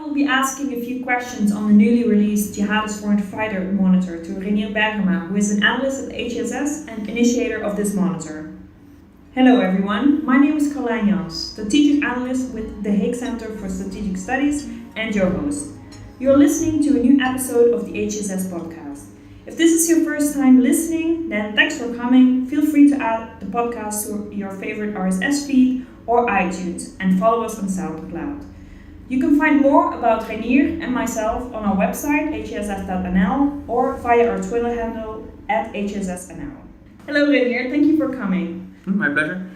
will be asking a few questions on the newly released Jihadist Foreign Fighter Monitor to Renier Bergema, who is an analyst at HCSS and initiator of this monitor. Hello everyone, my name is Carlijn Jans, strategic analyst with the Hague Center for Strategic Studies and your host. You're listening to a new episode of the HCSS podcast. If this is your first time listening, then thanks for coming. Feel free to add the podcast to your favorite RSS feed or iTunes and follow us on SoundCloud. You can find more about Renier and myself on our website, hcss.nl, or via our Twitter handle @hcssnl. Hello Renier, thank you for coming. My pleasure.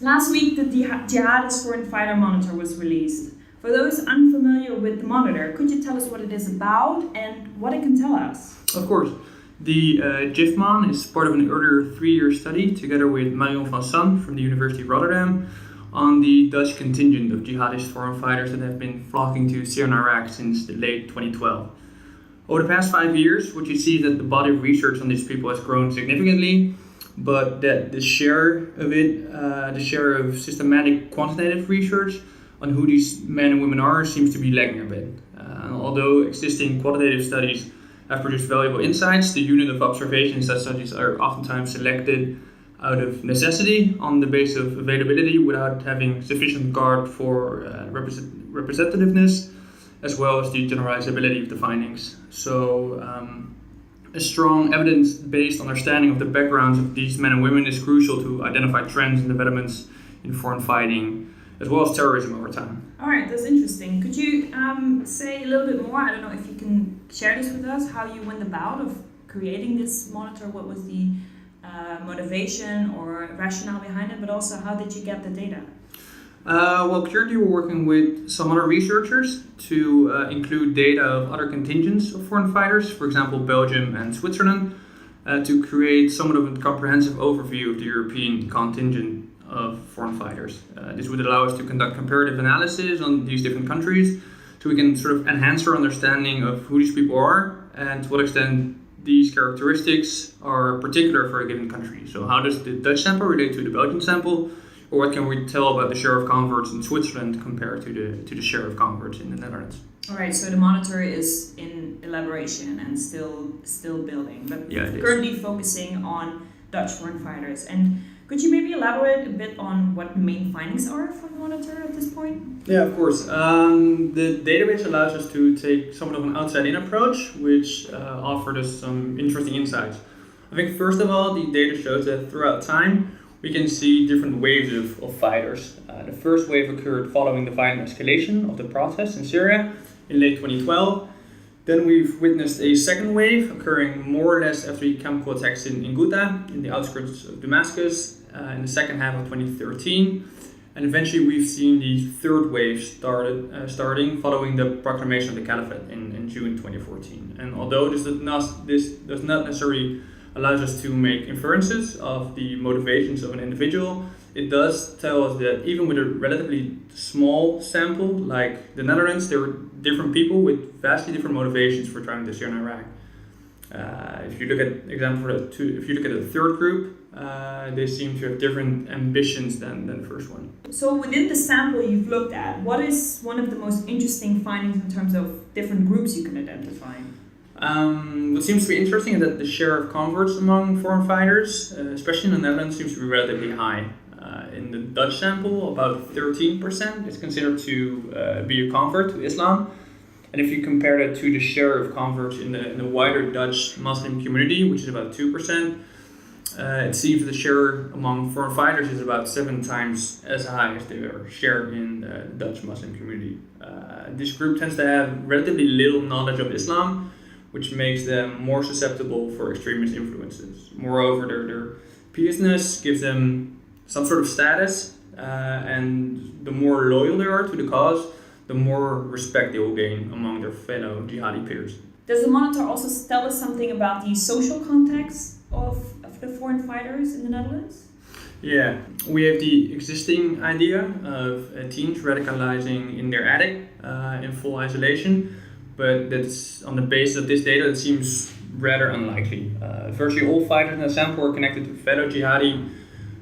Last week, the Jihadist Foreign Fighter Monitor was released. For those unfamiliar with the monitor, could you tell us what it is about and what it can tell us? Of course. The JIFMON is part of an earlier 3-year study together with Marion van San from the University of Rotterdam on the Dutch contingent of jihadist foreign fighters that have been flocking to Syria and Iraq since the late 2012. Over the past 5 years, what you see is that the body of research on these people has grown significantly, but that the share of systematic quantitative research on who these men and women are seems to be lagging a bit. Although existing quantitative studies have produced valuable insights, the unit of observation in such studies are oftentimes selected out of necessity on the basis of availability without having sufficient regard for representativeness as well as the generalizability of the findings. So a strong evidence-based understanding of the backgrounds of these men and women is crucial to identify trends and developments in foreign fighting as well as terrorism over time. All right, that's interesting. Could you say a little bit more? I don't know if you can share this with us, how you went about of creating this monitor, what was the motivation or rationale behind it, but also how did you get the data? Well, currently we're working with some other researchers to include data of other contingents of foreign fighters, for example Belgium and Switzerland, to create somewhat of a comprehensive overview of the European contingent of foreign fighters. This would allow us to conduct comparative analysis on these different countries so we can sort of enhance our understanding of who these people are and to what extent these characteristics are particular for a given country. So how does the Dutch sample relate to the Belgian sample, or what can we tell about the share of converts in Switzerland compared to the share of converts in the Netherlands? All right, so the monitor is in elaboration and still building, but currently focusing on Dutch foreign fighters. And could you maybe elaborate a bit on what the main findings are from the monitor at this point? Yeah, of course. The database allows us to take somewhat of an outside-in approach, which offered us some interesting insights. I think first of all, the data shows that throughout time, we can see different waves of fighters. The first wave occurred following the violent escalation of the protests in Syria in late 2012. Then we've witnessed a second wave occurring more or less after the chemical attacks in Ghouta, in the outskirts of Damascus, in the second half of 2013. And eventually we've seen the third wave starting following the proclamation of the Caliphate in June 2014. And although this does not necessarily allow us to make inferences of the motivations of an individual, it does tell us that even with a relatively small sample like the Netherlands, there were different people with vastly different motivations for trying to Syria and Iraq. If you look at the third group, they seem to have different ambitions than the first one. So within the sample you've looked at, what is one of the most interesting findings in terms of different groups you can identify? What seems to be interesting is that the share of converts among foreign fighters, especially in the Netherlands, seems to be relatively high. In the Dutch sample, about 13% is considered to be a convert to Islam. And if you compare that to the share of converts in the wider Dutch Muslim community, which is about 2%, it seems the share among foreign fighters is about 7 times as high as their share in the Dutch Muslim community. This group tends to have relatively little knowledge of Islam, which makes them more susceptible for extremist influences. Moreover, their piousness gives them some sort of status, and the more loyal they are to the cause, the more respect they will gain among their fellow jihadi peers. Does the monitor also tell us something about the social context of the foreign fighters in the Netherlands? Yeah, we have the existing idea of teens radicalizing in their attic in full isolation, but that's on the basis of this data, it seems rather unlikely. Virtually all fighters in the sample are connected to fellow jihadi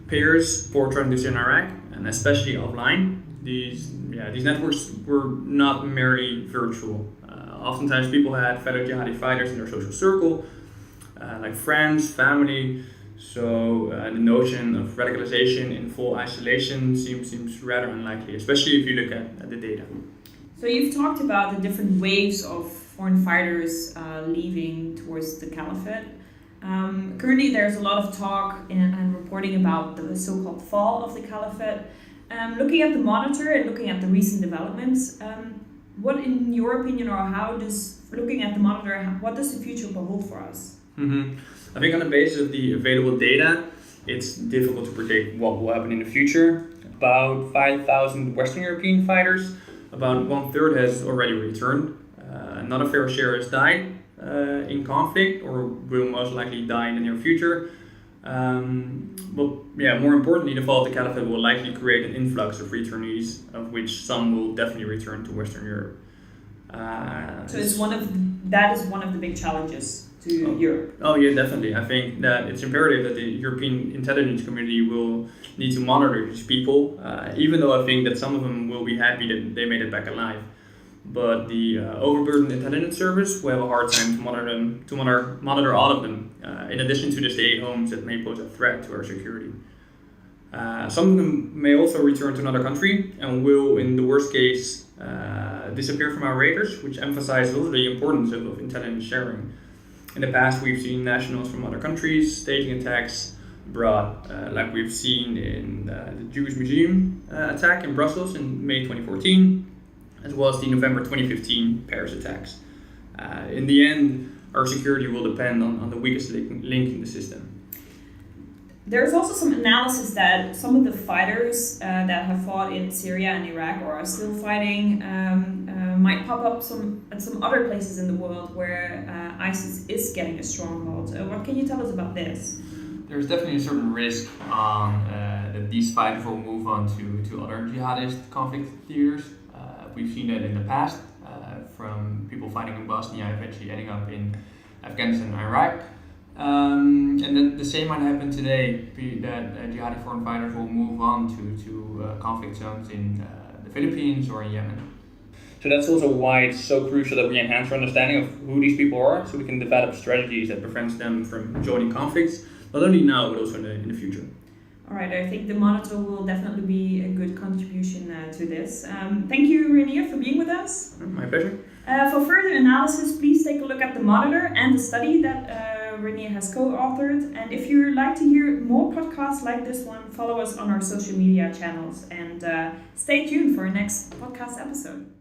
peers portraying this in Iraq, and especially offline. these networks were not merely virtual. Oftentimes people had fellow jihadi fighters in their social circle, like friends, family. So the notion of radicalization in full isolation seems rather unlikely, especially if you look at the data. So you've talked about the different waves of foreign fighters leaving towards the caliphate. Currently there's a lot of talk and reporting about the so-called fall of the caliphate. Looking at the monitor and looking at the recent developments, what in your opinion, or looking at the monitor, what does the future hold for us? I think on the basis of the available data, it's difficult to predict what will happen in the future. About 5,000 Western European fighters, about 1/3 has already returned. Not a fair share has died in conflict or will most likely die in the near future. More importantly, the fall of the caliphate will likely create an influx of returnees, of which some will definitely return to Western Europe. So that is one of the big challenges to Europe. Oh yeah, definitely. I think that it's imperative that the European intelligence community will need to monitor these people, even though I think that some of them will be happy that they made it back alive. But the overburdened intelligence service will have a hard time to monitor all of them, in addition to the stay-at-homes that may pose a threat to our security. Some of them may also return to another country and will, in the worst case, disappear from our radars, which emphasizes also the importance of intelligence sharing. In the past, we've seen nationals from other countries staging attacks abroad, like we've seen in the Jewish Museum attack in Brussels in May 2014, as well as the November 2015 Paris attacks. In the end, our security will depend on the weakest link in the system. There's also some analysis that some of the fighters that have fought in Syria and Iraq or are still fighting might pop up at some other places in the world where ISIS is getting a stronghold. What can you tell us about this? There's definitely a certain risk that these fighters will move on to other jihadist conflict theaters. We've seen that in the past, from people fighting in Bosnia eventually ending up in Afghanistan and Iraq. And then the same might happen today, that jihadi foreign fighters will move on to conflict zones in the Philippines or in Yemen. So that's also why it's so crucial that we enhance our understanding of who these people are, so we can develop strategies that prevents them from joining conflicts, not only now, but also in the future. All right, I think the monitor will definitely be a good contribution to this. Thank you, Rainier, for being with us. My pleasure. For further analysis, please take a look at the monitor and the study that Rainier has co-authored. And if you'd like to hear more podcasts like this one, follow us on our social media channels and stay tuned for our next podcast episode.